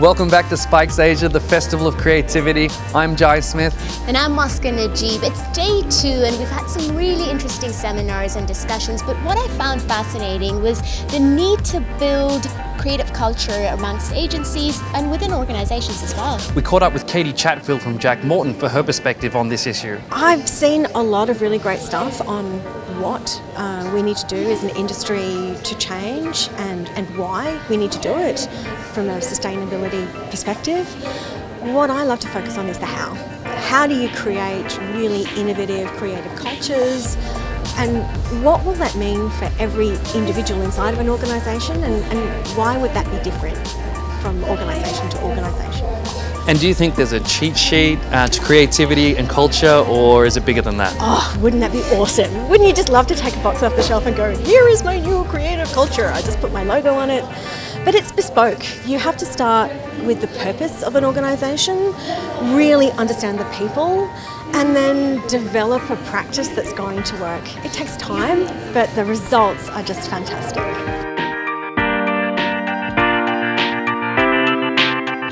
Welcome back to Spikes Asia, the Festival of Creativity. I'm Jai Smith. And I'm Moska Najib. It's day 2 and we've had some really interesting seminars and discussions, but what I found fascinating was the need to build creative culture amongst agencies and within organizations as well. We caught up with Katy Chatfield from Morton for her perspective on this issue. I've seen a lot of really great stuff on what we need to do as an industry to change and why we need to do it from a sustainability perspective. What I love to focus on is the how. How do you create really innovative, creative cultures? And what will that mean for every individual inside of an organisation, and why would that be different from organisation to organisation? And do you think there's a cheat sheet to creativity and culture, or is it bigger than that? Oh, wouldn't that be awesome? Wouldn't you just love to take a box off the shelf and go, here is my new creative culture, I just put my logo on it? But it's bespoke. You have to start with the purpose of an organisation, really understand the people, and then develop a practice that's going to work. It takes time, but the results are just fantastic.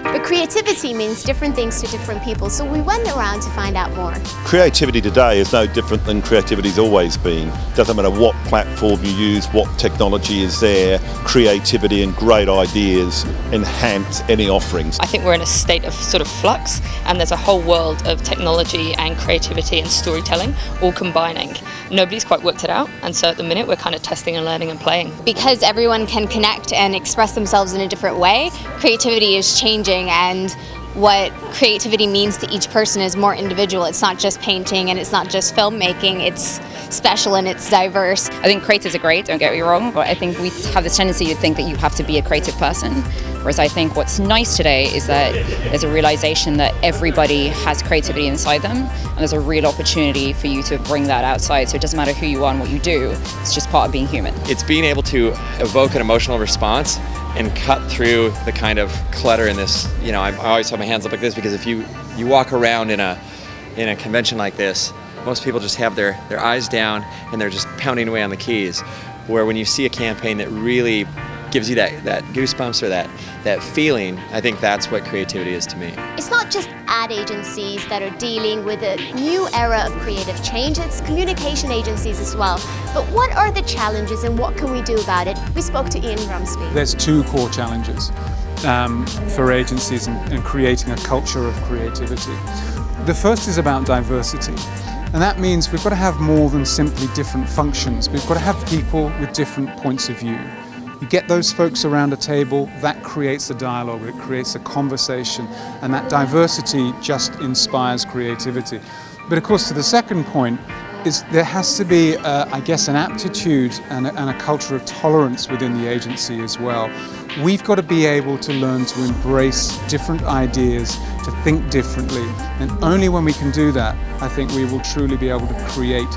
But creativity means different things to different people, so we went around to find out more. Creativity today is no different than creativity's always been. Doesn't matter what platform you use, what technology is there, creativity and great ideas enhance any offerings. I think we're in a state of sort of flux, and there's a whole world of technology and creativity and storytelling all combining. Nobody's quite worked it out, and so at the minute we're kind of testing and learning and playing. Because everyone can connect and express themselves in a different way, creativity is changing, and what creativity means to each person is more individual. It's not just painting and it's not just filmmaking, it's special and it's diverse. I think creatives are great, don't get me wrong, but I think we have this tendency to think that you have to be a creative person. Whereas I think what's nice today is that there's a realization that everybody has creativity inside them, and there's a real opportunity for you to bring that outside. So it doesn't matter who you are and what you do, it's just part of being human. It's being able to evoke an emotional response and cut through the kind of clutter in this. You know, I always have my hands up like this, because if you walk around in a convention like this, most people just have their eyes down and they're just pounding away on the keys. Where when you see a campaign that really gives you that goosebumps or that feeling, I think that's what creativity is to me. It's not just ad agencies that are dealing with a new era of creative change, it's communication agencies as well. But what are the challenges and what can we do about it? We spoke to Ian Rumsby. There's 2 core challenges for agencies in creating a culture of creativity. The first is about diversity. And that means we've got to have more than simply different functions. We've got to have people with different points of view. You get those folks around a table, that creates a dialogue, it creates a conversation, and that diversity just inspires creativity. But of course, to the second point, is there has to be, I guess, an aptitude and a culture of tolerance within the agency as well. We've got to be able to learn to embrace different ideas, to think differently, and only when we can do that, I think we will truly be able to create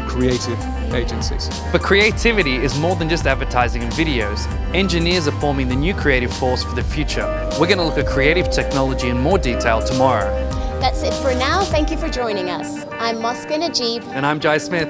creative agencies. But creativity is more than just advertising and videos. Engineers are forming the new creative force for the future. We're going to look at creative technology in more detail tomorrow. That's it for now. Thank you for joining us. I'm Moska Najib. And I'm Jai Smith.